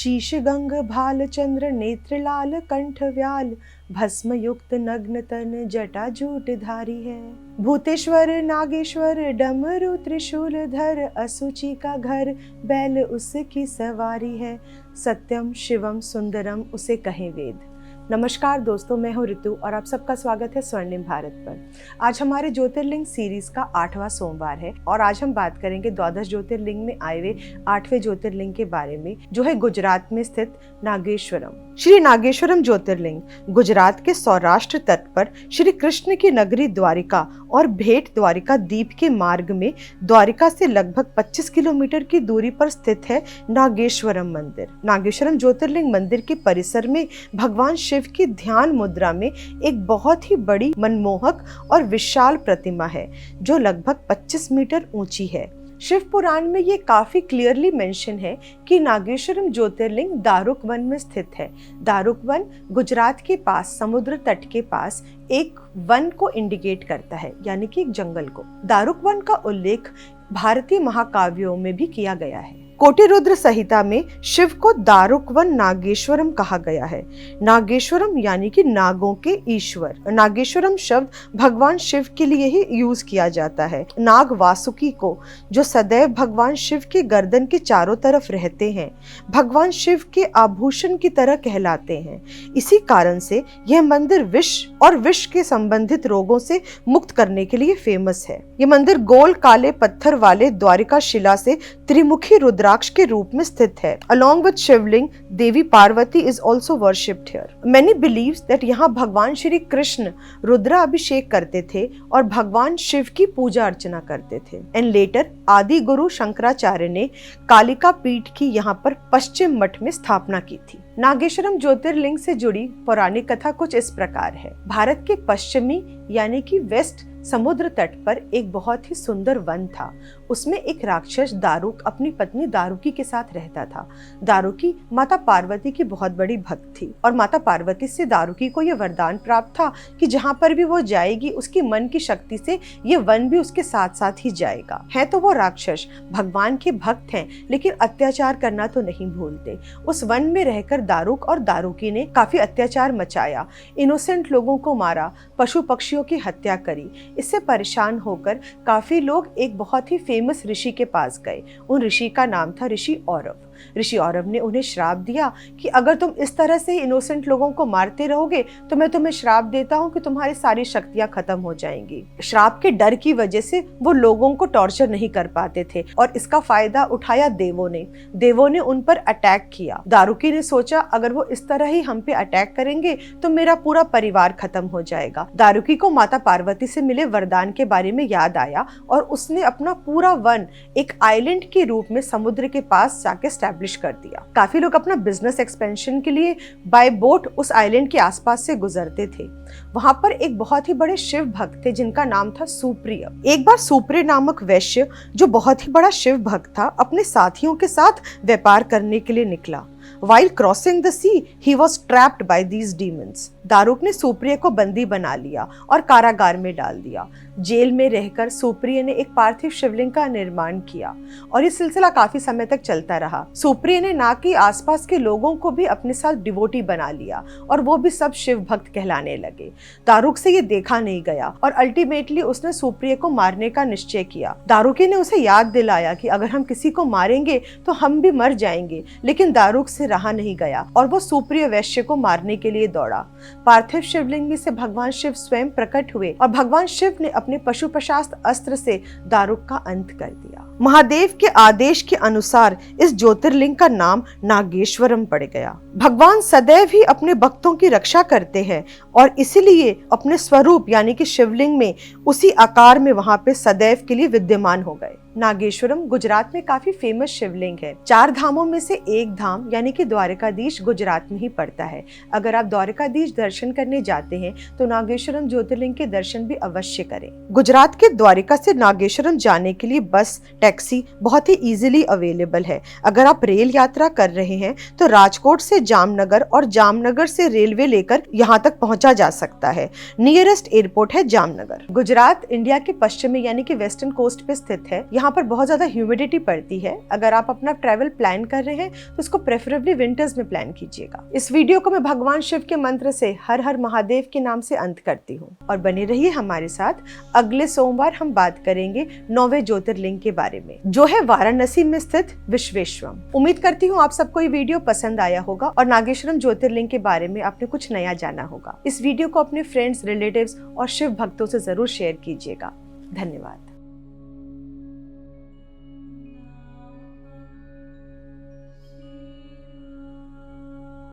शीश गंग भाल चंद्र नेत्र लाल कंठ व्याल भस्म युक्त नग्न तन जटा जूट धारी है। भूतेश्वर नागेश्वर डमरू त्रिशूल धर असुचि का घर बैल उसकी सवारी है। सत्यम शिवम सुंदरम उसे कहें वेद। नमस्कार दोस्तों, मैं हूँ ऋतु और आप सबका स्वागत है स्वर्णिम भारत पर। आज हमारे ज्योतिर्लिंग सीरीज का 8वां सोमवार है और आज हम बात करेंगे द्वादश ज्योतिर्लिंग में आए हुए 8वें ज्योतिर्लिंग के बारे में, जो है गुजरात में स्थित नागेश्वरम। श्री नागेश्वरम ज्योतिर्लिंग गुजरात के सौराष्ट्र तट पर श्री कृष्ण की नगरी द्वारिका और भेट द्वारिका द्वीप के मार्ग में द्वारिका से लगभग 25 किलोमीटर की दूरी पर स्थित है नागेश्वरम मंदिर। नागेश्वरम ज्योतिर्लिंग मंदिर के परिसर में भगवान शिव की ध्यान मुद्रा में एक बहुत ही बड़ी मनमोहक और विशाल प्रतिमा है जो लगभग 25 मीटर ऊंची है। शिव पुराण में ये काफी क्लियरली मेंशन है कि नागेश्वरम ज्योतिर्लिंग दारुक वन में स्थित है। दारुक वन गुजरात के पास समुद्र तट के पास एक वन को इंडिकेट करता है, यानी कि एक जंगल को। दारुक वन का उल्लेख भारतीय महाकाव्यों में भी किया गया है। कोटिरुद्र संहिता में शिव को दारुकवन नागेश्वरम कहा गया है। नागेश्वरम यानी कि नागों के ईश्वर। नागेश्वरम शब्द भगवान शिव के लिए ही यूज किया जाता है। नाग वासुकी को, जो सदैव भगवान शिव के गर्दन के चारों तरफ रहते हैं, भगवान शिव के आभूषण की तरह कहलाते हैं। इसी कारण से यह मंदिर विष और विष के संबंधित रोगों से मुक्त करने के लिए फेमस है। यह मंदिर गोल काले पत्थर वाले द्वारिका शिला से त्रिमुखी रुद्राक्ष के रूप में स्थित है। Along with Shivling, Devi Parvati is also worshipped here. Many believes that यहाँ भगवान श्री कृष्ण रुद्राभिषेक करते थे और भगवान शिव की पूजा अर्चना करते थे। And later आदि गुरु शंकराचार्य ने कालिका पीठ की यहाँ पर पश्चिम मठ में स्थापना की थी। नागेश्वरम ज्योतिर्लिंग से जुड़ी पौराणिक कथा कुछ इस प्रकार है। भारत के पश्चिमी यानी कि वेस्ट समुद्र तट पर एक बहुत ही सुंदर वन था। उसमें एक राक्षस दारुक अपनी पत्नी दारुकी के साथ रहता था। दारुकी माता पार्वती की बहुत बड़ी भक्त थी और माता पार्वती से दारुकी को यह वरदान प्राप्त था कि जहाँ पर भी वो जाएगी उसकी मन की शक्ति से ये वन भी उसके साथ साथ ही जाएगा। है तो वो राक्षस भगवान के भक्त हैं, लेकिन अत्याचार करना तो नहीं भूलते। उस वन में रहकर दारुक और दारुकी ने काफी अत्याचार मचाया, इनोसेंट लोगों को मारा, पशु पक्षियों की हत्या करी। इससे परेशान होकर काफी लोग एक बहुत ही फेमस ऋषि के पास गए। उन ऋषि का नाम था ऋषि औरव। ऋषि औरव ने उन्हें श्राप दिया कि अगर तुम इस तरह से इनोसेंट लोगों को मारते रहोगे तो मैं तुम्हें श्राप देता हूँ कि तुम्हारी सारी शक्तियां खत्म हो जाएंगी। श्राप के डर की वजह से वो लोगों को टॉर्चर नहीं कर पाते थे और इसका फायदा उठाया देवों ने उन पर अटैक किया। दारुकी ने सोचा अगर वो इस तरह ही हम पे अटैक करेंगे तो मेरा पूरा परिवार खत्म हो जाएगा। दारुकी को माता पार्वती से मिले वरदान के बारे में याद आया और उसने अपना पूरा वन एक आइलैंड के रूप में समुद्र के पास जाके एस्टैब्लिश कर दिया। काफी लोग अपना बिजनेस एक्सपेंशन के लिए बाय बोट उस आइलैंड के आसपास से गुजरते थे। वहां पर एक बहुत ही बड़े शिव भक्त थे जिनका नाम था सुप्रिय। एक बार सुप्रिय नामक वैश्य, जो बहुत ही बड़ा शिव भक्त था, अपने साथियों के साथ व्यापार करने के लिए निकला। While crossing the sea, he was trapped by these demons. Daruk ने सुप्रिय को बंदी बना लिया और कारागार में डाल दिया। जेल में रहकर सुप्रिय ने एक पार्थिव शिवलिंग का निर्माण किया और ये सिलसिला काफी समय तक चलता रहा। सुप्रिय ने ना कि आसपास के लोगों को भी अपने साथ डिवोटी बना लिया और वो भी सब शिव भक्त कहलाने लगे। दारुक से ये देखा नहीं गया और अल्टीमेटली उसने सुप्रिय को मारने का निश्चय किया। दारुकी ने उसे याद दिलाया कि अगर हम किसी को मारेंगे तो हम भी मर जाएंगे, लेकिन दारुक से रहा नहीं गया और वो सुप्रिय वैश्य को मारने के लिए दौड़ा। पार्थिव शिवलिंग में से भगवान शिव स्वयं प्रकट हुए और भगवान शिव ने अपने पशुपशास्त्र अस्त्र से दारुक का अंत कर दिया। महादेव के आदेश के अनुसार इस ज्योतिर्लिंग का नाम नागेश्वरम पड़ गया। भगवान सदैव ही अपने भक्तों की रक्षा करते हैं और इसीलिए अपने स्वरूप यानी कि शिवलिंग में उसी आकार में वहां पे सदैव के लिए विद्यमान हो गए। नागेश्वरम गुजरात में काफी फेमस शिवलिंग है। 4 धामों में से एक धाम यानी कि द्वारकाधीश गुजरात में ही पड़ता है। अगर आप द्वारकाधीश दर्शन करने जाते हैं तो नागेश्वरम ज्योतिर्लिंग के दर्शन भी अवश्य करें। गुजरात के द्वारिका से नागेश्वरम जाने के लिए बस, टैक्सी बहुत ही इजीली अवेलेबल है। अगर आप रेल यात्रा कर रहे हैं तो राजकोट से जामनगर और जामनगर से रेलवे लेकर यहाँ तक पहुँचा जा सकता है। नियरेस्ट एयरपोर्ट है जामनगर। गुजरात इंडिया के पश्चिमी यानी कि वेस्टर्न कोस्ट पे स्थित है। यहाँ पर बहुत ज़्यादा ह्यूमिडिटी पड़ती है। अगर आप अपना ट्रैवल प्लान कर रहे हैं तो इसको प्रेफरेबली विंटर्स में प्लान कीजिएगा। इस वीडियो को मैं भगवान शिव के मंत्र से हर हर महादेव के नाम से अंत करती हूँ और बने रहिए हमारे साथ। अगले सोमवार हम बात करेंगे 9वें ज्योतिर्लिंग के बारे में, जो है वाराणसी में स्थित विश्वेश्वरम। उम्मीद करती हूँ आप सबको ये वीडियो पसंद आया होगा और नागेश्वरम ज्योतिर्लिंग के बारे में आपने कुछ नया जाना होगा। इस वीडियो को अपने फ्रेंड्स, रिलेटिव्स और शिव भक्तों से जरूर शेयर कीजिएगा। धन्यवाद।